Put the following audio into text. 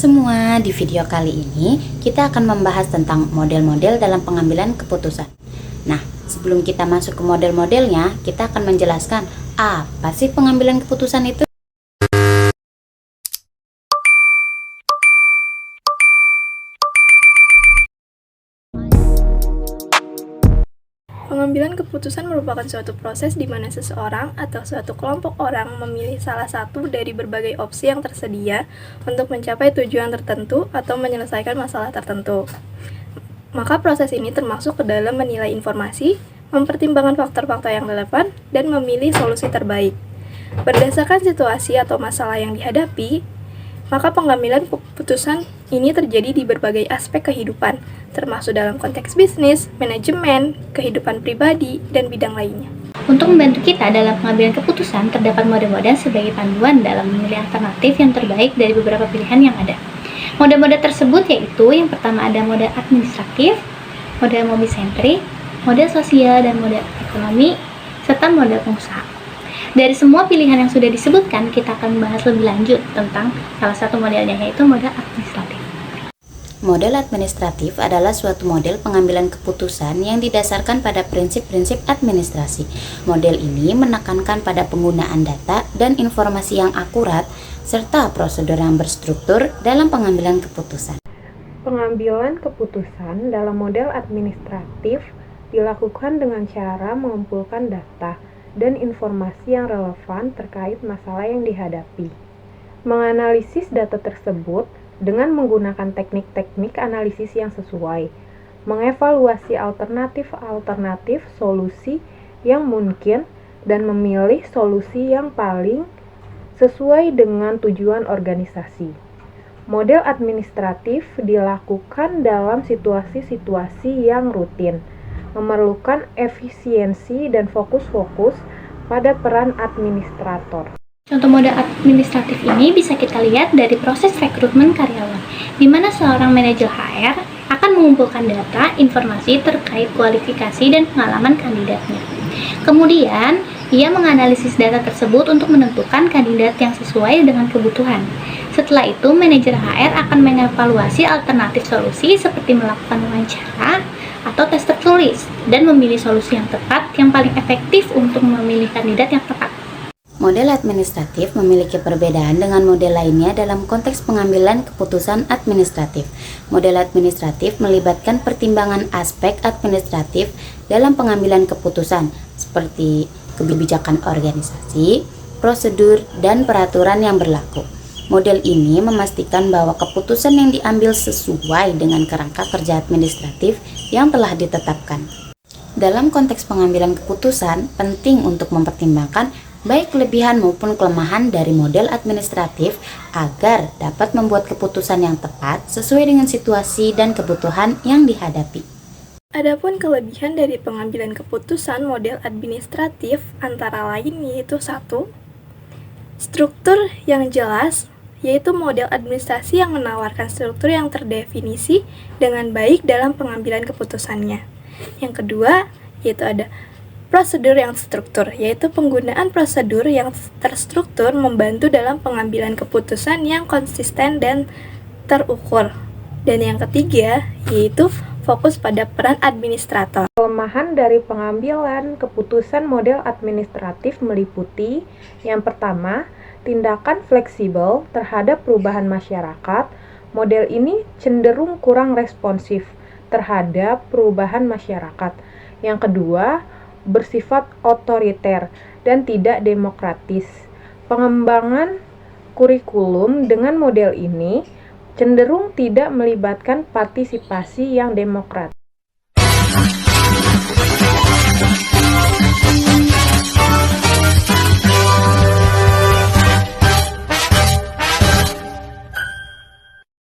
semua, di video kali ini kita akan membahas tentang model-model dalam pengambilan keputusan. Nah, sebelum kita masuk ke model-modelnya, kita akan menjelaskan apa sih pengambilan keputusan itu. Pengambilan keputusan merupakan suatu proses di mana seseorang atau suatu kelompok orang memilih salah satu dari berbagai opsi yang tersedia untuk mencapai tujuan tertentu atau menyelesaikan masalah tertentu. Maka proses ini termasuk ke dalam menilai informasi, mempertimbangkan faktor-faktor yang relevan, dan memilih solusi terbaik. Berdasarkan situasi atau masalah yang dihadapi, maka pengambilan keputusan ini terjadi di berbagai aspek kehidupan, termasuk dalam konteks bisnis, manajemen, kehidupan pribadi, dan bidang lainnya. Untuk membantu kita dalam pengambilan keputusan, terdapat model-model sebagai panduan dalam memilih alternatif yang terbaik dari beberapa pilihan yang ada. Model-model tersebut yaitu yang pertama ada model administratif, model mobil-sentrik, model sosial, dan model ekonomi, serta model pengusaha. Dari semua pilihan yang sudah disebutkan, kita akan membahas lebih lanjut tentang salah satu modelnya, yaitu model administratif. Model administratif adalah suatu model pengambilan keputusan yang didasarkan pada prinsip-prinsip administrasi. Model ini menekankan pada penggunaan data dan informasi yang akurat, serta prosedur yang berstruktur dalam pengambilan keputusan. Pengambilan keputusan dalam model administratif dilakukan dengan cara mengumpulkan data dan informasi yang relevan terkait masalah yang dihadapi. Menganalisis data tersebut dengan menggunakan teknik-teknik analisis yang sesuai, mengevaluasi alternatif-alternatif solusi yang mungkin, dan memilih solusi yang paling sesuai dengan tujuan organisasi. Model administratif dilakukan dalam situasi-situasi yang rutin, memerlukan efisiensi dan fokus pada peran administrator. Contoh model administratif ini bisa kita lihat dari proses rekrutmen karyawan, di mana seorang manajer HR akan mengumpulkan data, informasi terkait kualifikasi dan pengalaman kandidatnya. Kemudian, ia menganalisis data tersebut untuk menentukan kandidat yang sesuai dengan kebutuhan. Setelah itu, manajer HR akan mengevaluasi alternatif solusi seperti melakukan wawancara atau tes tertulis dan memilih solusi yang tepat yang paling efektif untuk memilih kandidat yang tepat. Model administratif memiliki perbedaan dengan model lainnya dalam konteks pengambilan keputusan administratif. Model administratif melibatkan pertimbangan aspek administratif dalam pengambilan keputusan, seperti kebijakan organisasi, prosedur, dan peraturan yang berlaku. Model ini memastikan bahwa keputusan yang diambil sesuai dengan kerangka kerja administratif yang telah ditetapkan. Dalam konteks pengambilan keputusan, penting untuk mempertimbangkan baik kelebihan maupun kelemahan dari model administratif agar dapat membuat keputusan yang tepat sesuai dengan situasi dan kebutuhan yang dihadapi. Adapun kelebihan dari pengambilan keputusan model administratif antara lain yaitu 1. Struktur yang jelas, yaitu model administrasi yang menawarkan struktur yang terdefinisi dengan baik dalam pengambilan keputusannya. Yang kedua, yaitu ada prosedur yang struktur, yaitu penggunaan prosedur yang terstruktur membantu dalam pengambilan keputusan yang konsisten dan terukur. Dan yang ketiga, yaitu fokus pada peran administrator. Kelemahan dari pengambilan keputusan model administratif meliputi yang pertama, tindakan fleksibel terhadap perubahan masyarakat. Model ini cenderung kurang responsif terhadap perubahan masyarakat. Yang kedua, bersifat otoriter dan tidak demokratis. Pengembangan kurikulum dengan model ini cenderung tidak melibatkan partisipasi yang demokratis.